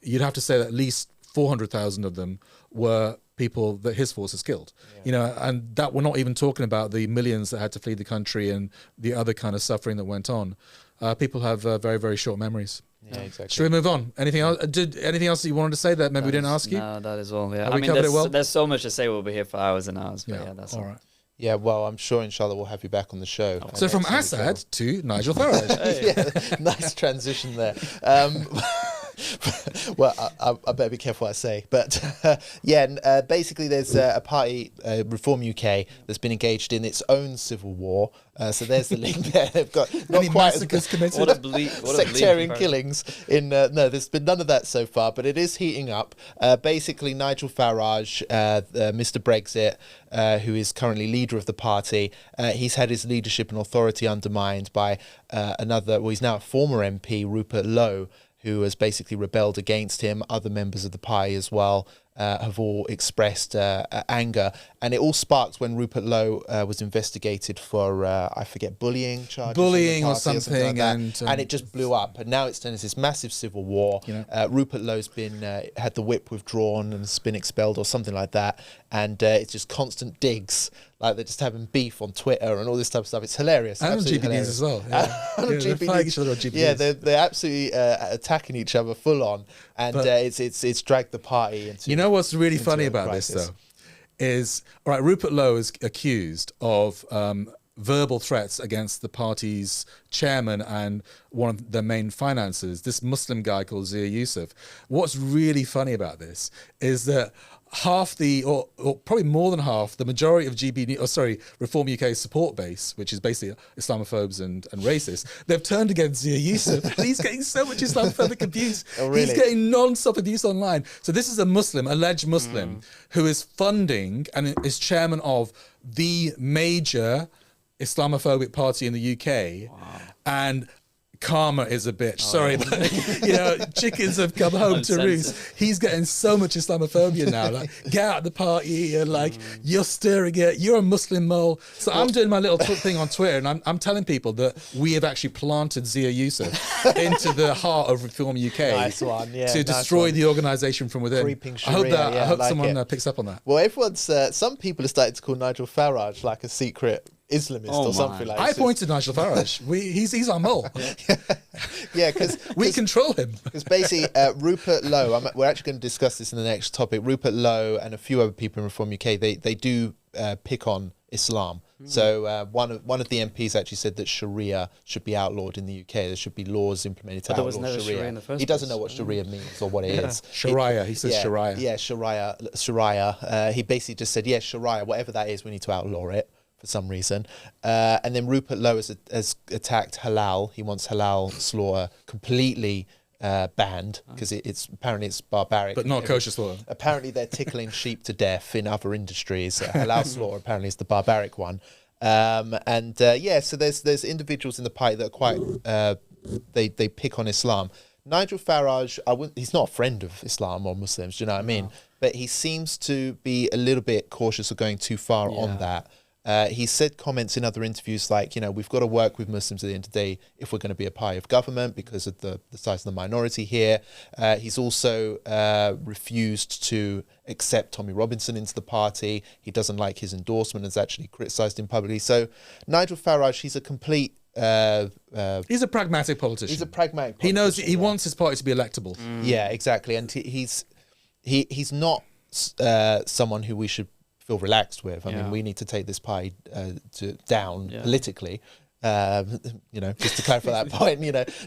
you'd have to say that at least 400,000 of them were people that his forces killed. You know, and that we're not even talking about the millions that had to flee the country and the other kind of suffering that went on. People have very, very short memories. Yeah, exactly. Should we move on? Anything else? Anything else that you wanted to say that maybe we didn't ask you? No, that is all. Yeah, I mean, there's so much to say. We'll be here for hours and hours. But that's all right. Yeah, well, I'm sure, inshallah, we'll have you back on the show. So from Assad to Nigel Farage. Nice transition there. Well, I better be careful what I say. But basically there's a party, Reform UK, that's been engaged in its own civil war. So there's the link there. They've got not quite massacres committed. What a bleak sectarian killings in no, there's been none of that so far, but it is heating up. Basically, Nigel Farage, Mr. Brexit, who is currently leader of the party, he's had his leadership and authority undermined by he's now a former MP, Rupert Lowe, who has basically rebelled against him. Other members of the party as well have all expressed anger. And it all sparked when Rupert Lowe was investigated for, I forget, bullying charges. Bullying or something. Like and it just blew up. And now it's turned into this massive civil war. Rupert Lowe's been had the whip withdrawn and has been expelled or something like that. And it's just constant digs. Like they're just having beef on Twitter and all this type of stuff. It's hilarious. And on GPDs as well. They're fighting each other on GPDs. Yeah, they're absolutely attacking each other full on. And it's dragged the party into... You know what's really funny about this, though? Is, all right, Rupert Lowe is accused of verbal threats against the party's chairman and one of their main financiers, this Muslim guy called Zia Yusuf. What's really funny about this is that half or probably more than half, the majority of Reform UK's support base, which is basically Islamophobes and racists, they've turned against Zia Yusuf. He's getting so much Islamophobic abuse. Oh, really? He's getting non-stop abuse online. So this is a Muslim, alleged Muslim, who is funding and is chairman of the major Islamophobic party in the UK. Wow. And karma is a bitch. Sorry, but chickens have come home to roost. He's getting so much Islamophobia now. Like, get out of the party and you're stirring it. You're a Muslim mole. So I'm doing my little thing on Twitter, and I'm telling people that we have actually planted Zia Yusuf into the heart of Reform UK. Nice one, yeah. To destroy the organisation from within. Creeping Sharia, I hope someone picks up on that. Well, some people are starting to call Nigel Farage like a secret Islamist or something like that. I appointed Nigel Farage. He's our mole. Yeah, because we control him. Because basically, Rupert Lowe, we're actually going to discuss this in the next topic. Rupert Lowe and a few other people in Reform UK, they do pick on Islam. So one of the MPs actually said that Sharia should be outlawed in the UK. There should be laws implemented to outlaw Sharia. In the first he doesn't know what Sharia means or what it is. Sharia. He says Sharia. Yeah, Sharia. He basically just said, Sharia, whatever that is, we need to outlaw it for some reason. And then Rupert Lowe has attacked Halal. He wants Halal slaughter completely banned because it's apparently it's barbaric. But not kosher slaughter. Apparently they're tickling sheep to death in other industries. Halal slaughter apparently is the barbaric one. So there's individuals in the party that are quite they pick on Islam. Nigel Farage, he's not a friend of Islam or Muslims, do you know what I mean? But he seems to be a little bit cautious of going too far on that. He said comments in other interviews like, we've got to work with Muslims at the end of the day if we're going to be a party of government because of the size of the minority here. He's also refused to accept Tommy Robinson into the party. He doesn't like his endorsement, has actually criticised him publicly. So Nigel Farage, he's a complete... he's a pragmatic politician. He's a pragmatic politician. He knows he wants his party to be electable. Yeah, exactly. And he's not someone who we should feel relaxed with. I mean, we need to take this party down politically. Just to clarify that point,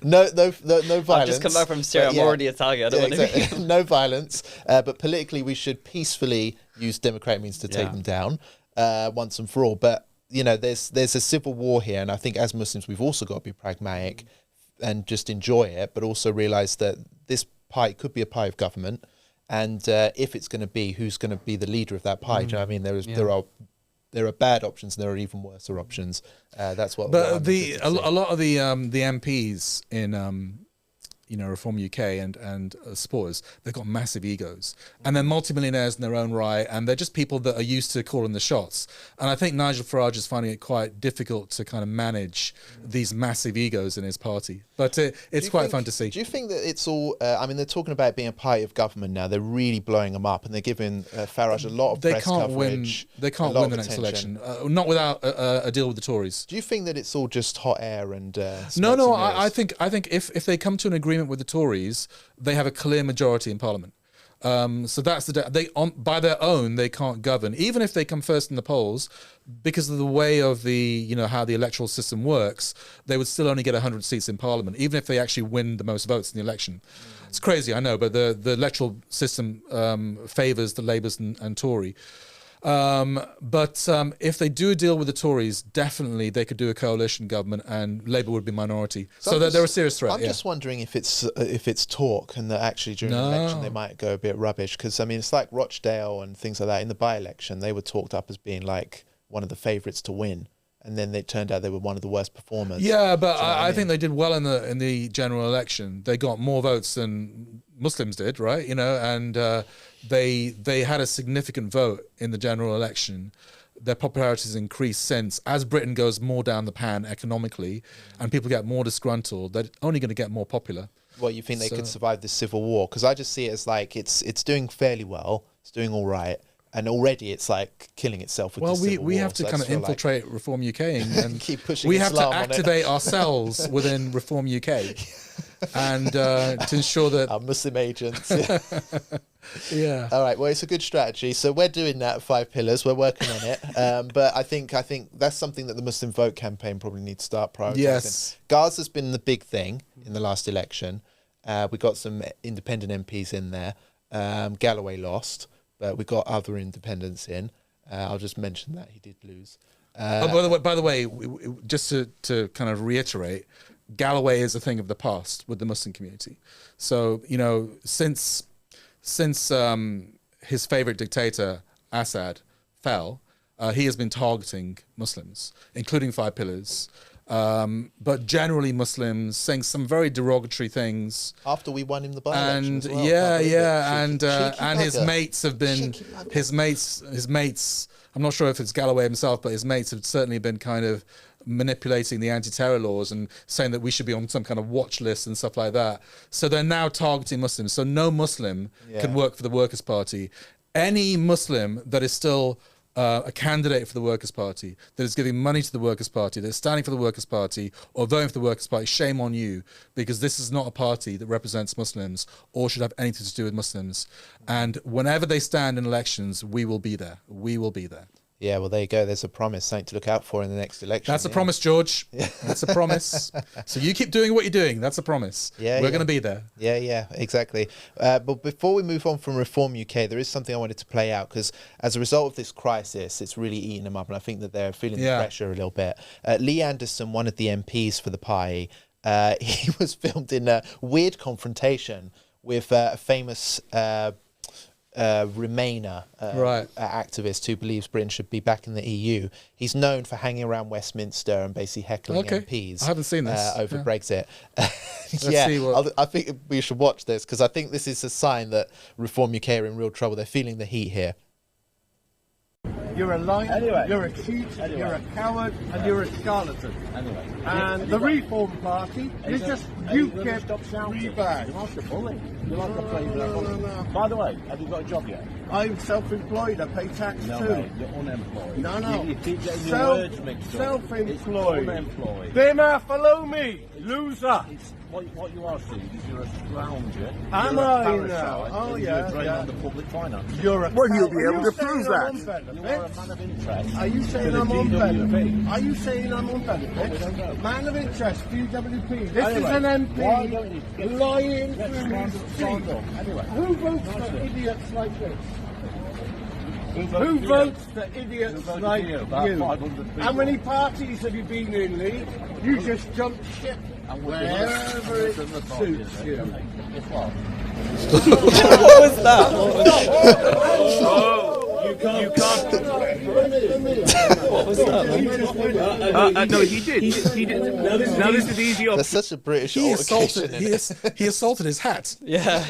no violence. I've just come back from Syria. I'm already a target. I don't want to be. No violence, but politically we should peacefully use democratic means to take them down once and for all. But there's a civil war here, and I think as Muslims we've also got to be pragmatic and just enjoy it, but also realise that this party could be a party of government. And if it's going to be, who's going to be the leader of that party? Do you know what I mean? There are bad options, and there are even worse options. That's what. But a lot of the MPs in Reform UK and supporters, they've got massive egos, and they're multimillionaires in their own right, and they're just people that are used to calling the shots. And I think Nigel Farage is finding it quite difficult to kind of manage these massive egos in his party. But it's quite fun to see. Do you think that it's all... they're talking about being a party of government now. They're really blowing them up, and they're giving Farage a lot of press coverage. They can't win the next election. Not without a deal with the Tories. Do you think that it's all just hot air and... No. I think if they come to an agreement with the Tories, they have a clear majority in Parliament. So that's by their own they can't govern, even if they come first in the polls, because of the way of the how the electoral system works. They would still only get 100 seats in Parliament, even if they actually win the most votes in the election. It's crazy, I know, but the electoral system favours the Labours and Tory. But if they do a deal with the Tories, definitely they could do a coalition government and Labour would be minority. So they're a serious threat. I'm just wondering if it's talk and that actually during the election they might go a bit rubbish, because it's like Rochdale and things like that. In the by-election, they were talked up as being like one of the favourites to win, and then it turned out they were one of the worst performers. Yeah, but I think they did well in the general election. They got more votes than Muslims did, right? And they had a significant vote in the general election. Their popularity has increased since. As Britain goes more down the pan economically and people get more disgruntled, they're only going to get more popular. Well, you think they could survive this civil war? Because I just see it as like it's doing fairly well. It's doing all right. And already it's like killing itself with this civil war. We have to kind of infiltrate Reform UK and keep pushing we have Islam to activate ourselves within Reform UK and to ensure that... Our Muslim agents. Yeah. All right. Well, it's a good strategy. So we're doing that 5 pillars. We're working on it. But I think that's something that the Muslim Vote campaign probably needs to start prioritising. Yes. Gaza's been the big thing in the last election. We got some independent MPs in there. Galloway lost, but we got other independents in. I'll just mention that he did lose. By the way, just to kind of reiterate, Galloway is a thing of the past with the Muslim community. So since his favorite dictator Assad fell, he has been targeting Muslims, including 5 pillars. But generally Muslims, saying some very derogatory things after we won him the by-election and as well. And his mates have been his mates I'm not sure if it's Galloway himself, but his mates have certainly been kind of manipulating the anti-terror laws and saying that we should be on some kind of watch list and stuff like that. So they're now targeting Muslims. So no Muslim can work for the Workers' Party. Any Muslim that is still a candidate for the Workers' Party, that is giving money to the Workers' Party, that is standing for the Workers' Party or voting for the Workers' Party, shame on you, because this is not a party that represents Muslims or should have anything to do with Muslims. And whenever they stand in elections, we will be there. We will be there. Yeah, well, there you go. There's a promise, something to look out for in the next election. That's a promise, George. That's a promise. So you keep doing what you're doing. That's a promise. We're going to be there. Yeah, exactly. But before we move on from Reform UK, there is something I wanted to play out, because as a result of this crisis, it's really eating them up, and I think that they're feeling the pressure a little bit. Lee Anderson, one of the MPs for the party, he was filmed in a weird confrontation with a famous Remainer activist who believes Britain should be back in the EU. He's known for hanging around Westminster and basically heckling MPs. I haven't seen this. Over Brexit. See what... I think we should watch this because I think this is a sign that Reform UK are in real trouble. They're feeling the heat here. You're a liar, you're a cheat, you're a coward, and you're a charlatan. And the Reform Party, you get rebadged. You're like a bully. You're like a playboy. By the way, have you got a job yet? I'm self-employed, I pay tax too. Mate, you're unemployed. No. You keep getting your words mixed up. Self-employed. Unemployed. Bima, follow me, loser. What you are, Steve, is you're a scrounger. Am I now? Oh, You're a drain on the public finance. You're a... Well, you'll be able to prove that. You are a man of interest. Are you saying I'm on benefit? Are you saying I'm on benefit? Man of interest, DWP. This is an MP lying through his teeth. Anyway. Who votes for idiots like this? Who votes for idiots like you? How many parties have you been in, Lee? You just jumped ship wherever it suits you. What was that? You can't. What was that? No, he did. He did. Now this is easy. That's such a British He altercation. assaulted his hat. Yeah.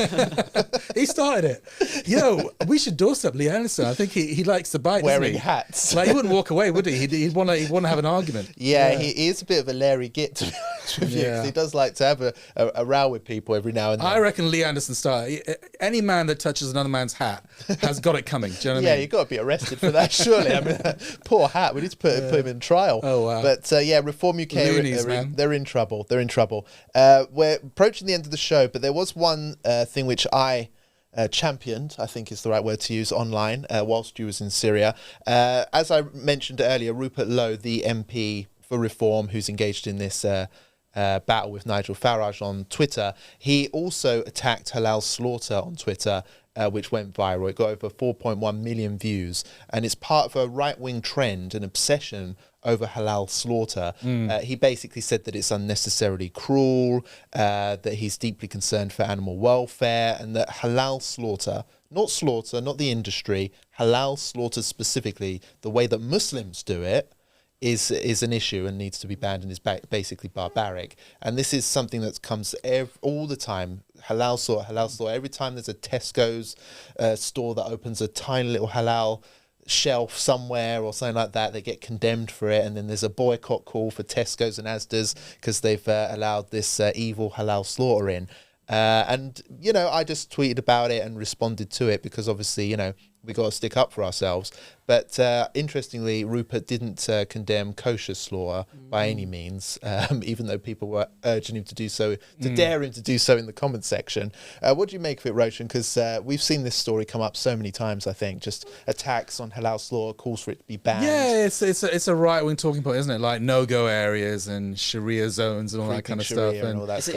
He started it. Yo, we should doorstep Lee Anderson. I think he likes to bite. Wearing hats. Like he wouldn't walk away, would he? He'd want to have an argument. Yeah, he is a bit of a Larry Git, to be honest with you, 'cause he does like to have a row with people every now and then. I reckon Lee Anderson started. Any man that touches another man's hat has got it coming. Do you know what I mean? Yeah, you've got to be arrested for that, surely. I mean, poor hat. We need to put him in trial. Oh, wow. But Reform UK, Loonies, they're in trouble. They're in trouble. We're approaching the end of the show, but there was one thing which I championed, I think is the right word to use, online whilst you was in Syria. As I mentioned earlier, Rupert Lowe, the MP for Reform, who's engaged in this battle with Nigel Farage on Twitter, he also attacked halal slaughter on Twitter, which went viral. It got over 4.1 million views, and it's part of a right-wing trend, an obsession over halal slaughter. He basically said that it's unnecessarily cruel, that he's deeply concerned for animal welfare, and that halal slaughter, not the industry, halal slaughter specifically, the way that Muslims do it, is an issue and needs to be banned and is basically barbaric. And this is something that comes all the time. Halal slaughter. Every time there's a Tesco's store that opens a tiny little halal shelf somewhere or something like that, they get condemned for it, and then there's a boycott call for Tesco's and Asda's because they've allowed this evil halal slaughter in. And, I just tweeted about it and responded to it because obviously, we got to stick up for ourselves. But interestingly, Rupert didn't condemn kosher slaughter by any means, even though people were urging him to do so, to dare him to do so in the comment section. What do you make of it, Roshan? Because we've seen this story come up so many times, I think, just attacks on halal slaughter, calls for it to be banned. Yeah, it's a right-wing talking point, isn't it? Like no-go areas and Sharia zones and all that kind of stuff. And all that stuff.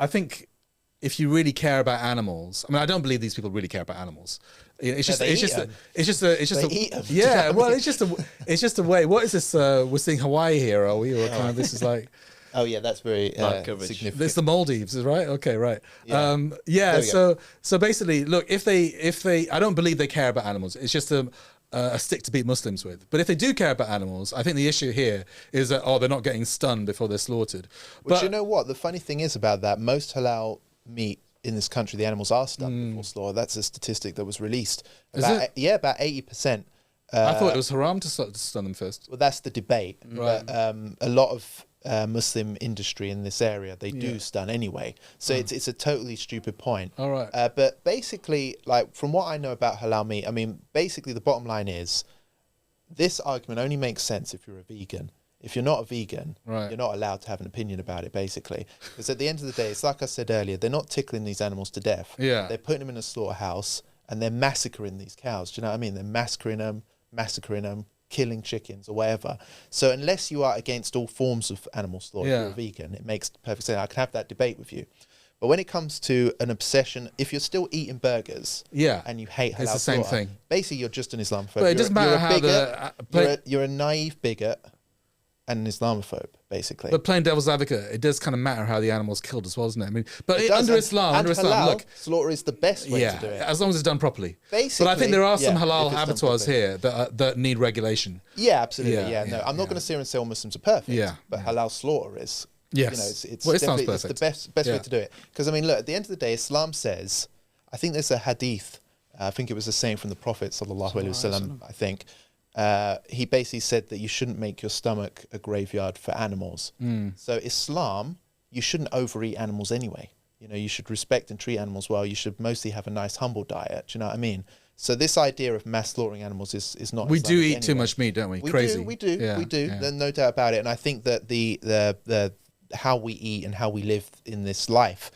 I think if you really care about animals, I don't believe these people really care about animals. It's just a way. What is this? We're seeing Hawaii here, are we? Or kind of this is like. Oh yeah, that's very significant. It's the Maldives, right? Okay, right. Yeah. So basically, look, if they, I don't believe they care about animals. It's just a stick to beat Muslims with. But if they do care about animals, I think the issue here is that they're not getting stunned before they're slaughtered. But you know what? The funny thing is about that, most halal meat in this country, the animals are stunned before slaughter. That's a statistic that was released. About 80%. I thought it was haram to stun them first. Well, that's the debate. Right. But a lot of Muslim industry in this area, they do stun anyway. So it's a totally stupid point. All right. But basically, like from what I know about halal meat, basically the bottom line is this argument only makes sense if you're a vegan. If you're not a vegan, you're not allowed to have an opinion about it, basically. Because at the end of the day, it's like I said earlier, they're not tickling these animals to death. Yeah. They're putting them in a slaughterhouse and they're massacring these cows. Do you know what I mean? They're massacring them, killing chickens or whatever. So unless you are against all forms of animal slaughter, if you're a vegan, it makes perfect sense. I can have that debate with you. But when it comes to an obsession, if you're still eating burgers and you hate halal it's the same slaughter, thing. Basically, you're just an Islamophobe. But it doesn't matter how you're a naive bigot and an Islamophobe, basically. But playing devil's advocate, it does kind of matter how the animal's killed as well, doesn't it? I mean, but It does, under and Islam, halal, look, slaughter is the best way to do it. as long as it's done properly. Basically, but I think there are some yeah, halal if it's done abattoirs properly. here that need regulation. Yeah, absolutely. Yeah, No, yeah, I'm not going to sit here and say all Muslims are perfect. Yeah, but halal slaughter is. Yes. You know, it's Well, Islam's definitely it's the perfect. best way Yeah. to do it. Because I mean, look, at the end of the day, Islam says, I think there's a hadith. I think it was a saying from the Prophet sallallahu alaihi wasallam. I think he basically said that you shouldn't make your stomach a graveyard for animals. So Islam, you shouldn't overeat animals anyway. You know, you should respect and treat animals well. You should mostly have a nice, humble diet. Do you know what I mean? So this idea of mass slaughtering animals is not. We do Islamic eat too anyway. much meat, don't we? We Crazy. We do. Yeah, We do. yeah. There's no doubt about it. And I think that the how we eat and how we live in this life,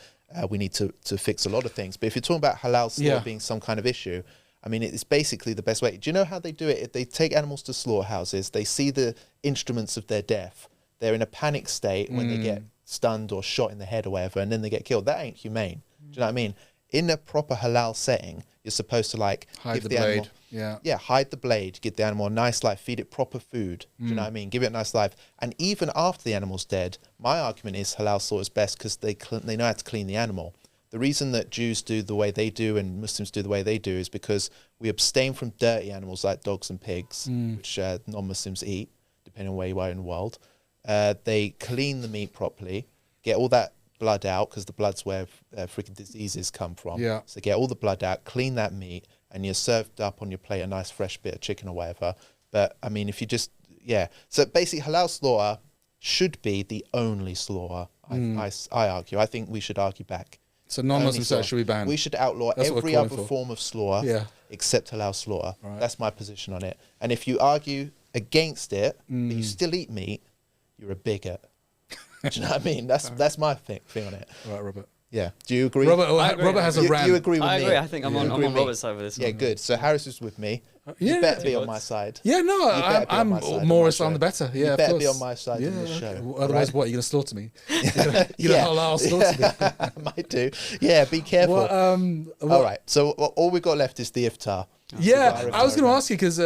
we need to fix a lot of things. But if you're talking about halal slaughter Yeah. being some kind of issue, I mean, it's basically the best way. Do you know how they do it? If they take animals to slaughterhouses, they see the instruments of their death. They're in a panic state when they get stunned or shot in the head or whatever, and then they get killed. That ain't humane. Do you know what I mean? In a proper halal setting, you're supposed to like Hide give the the blade. animal, yeah, hide the blade, give the animal a nice life, feed it proper food. Do you know what I mean? Give it a nice life. And even after the animal's dead, my argument is halal slaughter is best because they know how to clean the animal. The reason that Jews do the way they do and Muslims do the way they do is because we abstain from dirty animals like dogs and pigs, which non-Muslims eat, depending on where you are in the world. They clean the meat properly, get all that blood out, because the blood's where freaking diseases come from. Yeah. So get all the blood out, clean that meat, and you're served up on your plate a nice fresh bit of chicken or whatever. But I mean, if you just, so basically halal slaughter should be the only slaughter. I argue. I think we should argue back. So non-Muslim Only slaughter should be banned. We should outlaw That's what we're every calling other for. form of slaughter except halal slaughter. Right. That's my position on it. And if you argue against it, but you still eat meat, you're a bigot. Do you know what I mean? That's my thing on it. All right, Robert. Yeah. Do you agree? Robert agree. has a rant. You agree with I me? agree. I think I'm You on agree with me? Robert's side with this Yeah, one. good. So Harris is with me. Yeah, You better be on my side. Yeah, no, better be on I'm my side on more my Islam show. the better. Yeah, You of better course. be on my side yeah, in this okay. show. Well, otherwise, right? what? You're going to slaughter me? You're Yeah. going to halal slaughter me? I might do. Yeah, be careful. All right. So all we've got left is the iftar. Yeah, I was going to Iftar ask you because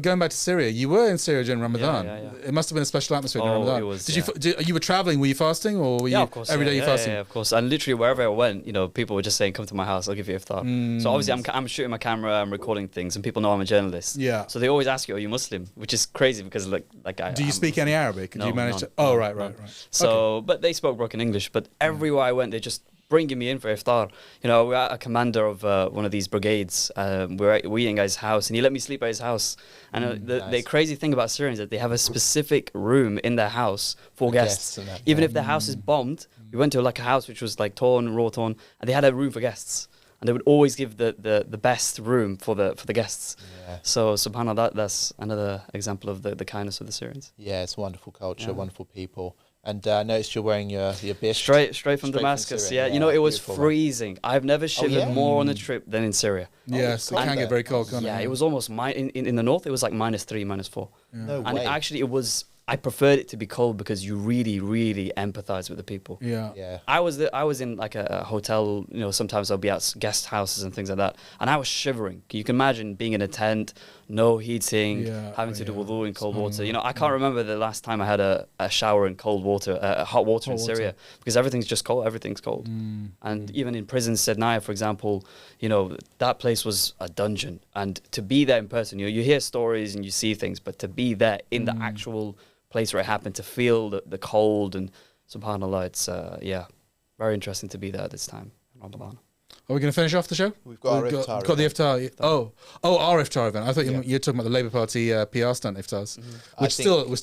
going back to Syria, you were in Syria during Ramadan. Yeah. It must have been a special atmosphere during Oh, Ramadan. it was, You were traveling? Were you fasting, or were you Of course, every day you're fasting? Yeah, of course. And literally wherever I went, people were just saying, "Come to my house, I'll give you iftar." So obviously, I'm shooting my camera, I'm recording things, and people know I'm a journalist. Yeah. So they always ask you, "Are you Muslim?" Which is crazy because Do you I'm speak any Arabic? Do No, you manage none. to? Oh, right. So, but they spoke broken English. But everywhere I went, they just bringing me in for iftar. We're at a commander of one of these brigades. We're eating at his house, and he let me sleep at his house. And the crazy thing about Syrians is that they have a specific room in their house for guests. and that, Even if their house is bombed, we went to a house which was like raw torn, and they had a room for guests. And they would always give the best room for the guests. Yeah. So subhanAllah, that's another example of the kindness of the Syrians. Yeah, it's a wonderful culture, wonderful people. And I noticed you're wearing your bish. Straight from Damascus. Syria. Yeah, it was Beautiful, freezing. I've never shivered yeah? more on a trip than in Syria. Yes, it cold can there. get very cold, can't Yeah, it? it was almost in the north. It was like -3, -4. No And way. actually, it was. I preferred it to be cold because you really, really empathize with the people. Yeah. Yeah. I was in like a hotel. Sometimes I'll be at guest houses and things like that, and I was shivering. You can imagine being in a tent, no heating, having to do wudu in cold water. I can't remember the last time I had a shower in cold water, hot water in Syria, because everything's just cold. Everything's cold. And even in prison, Sednaya, for example, that place was a dungeon. And to be there in person, you hear stories and you see things, but to be there in the actual place where it happened, to feel the cold, and subhanAllah, it's very interesting to be there at this time in Ramadan. Are we going to finish off the show? We've got our iftar Got the event. iftar. Oh, our iftar event. I thought you were talking about the Labour Party PR stunt iftars, which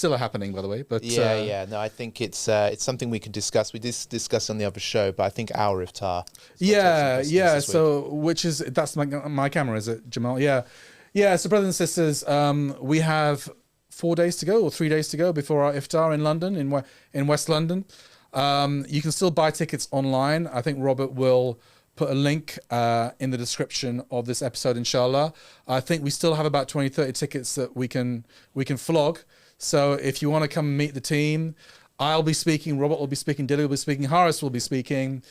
still are happening, by the way. But No, I think it's something we can discuss. We did discuss on the other show, but I think our iftar. So that's my camera, is it, Jamal? Yeah. So brothers and sisters, we have 4 days to go or 3 days to go before our iftar in London, in West London. You can still buy tickets online. I think Robert will put a link in the description of this episode, inshallah. I think we still have about 20-30 tickets that we can flog. So if you want to come and meet the team, I'll be speaking, Robert will be speaking, Dilly will be speaking, Haris will be speaking.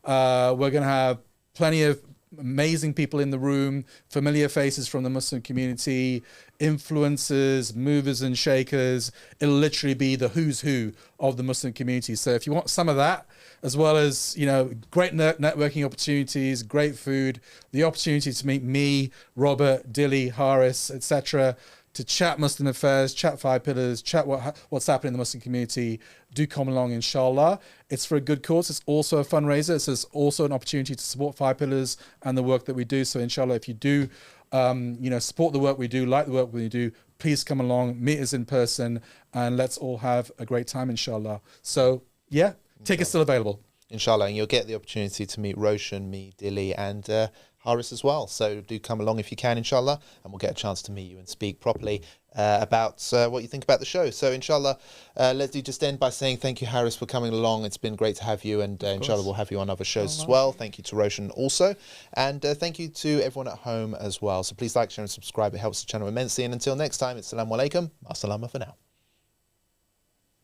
We're going to have plenty of amazing people in the room, familiar faces from the Muslim community, influencers, movers and shakers. It'll literally be the who's who of the Muslim community. So if you want some of that, as well as, you know, great networking opportunities, great food, the opportunity to meet me, Robert, Dilly, Haris, etc., to chat Muslim affairs, chat Five Pillars, chat what's happening in the Muslim community, do come along, inshallah. It's for a good cause. It's also a fundraiser. It's also an opportunity to support Five Pillars and the work that we do. So inshallah, if you do, you know, support the work we do, like the work we do, please come along, meet us in person, and let's all have a great time, inshallah. So yeah, tickets still available. Inshallah, and you'll get the opportunity to meet Roshan, me, Dilly, and Haris as well. So do come along if you can, inshallah, and we'll get a chance to meet you and speak properly about what you think about the show. So inshallah, let's just end by saying thank you, Haris, for coming along. It's been great to have you, and inshallah we'll have you on other shows as well. Thank you to Roshan also, and thank you to everyone at home as well. So please like, share and subscribe. It helps the channel immensely, and until next time, it's Assalamu alaikum, ma salama for now.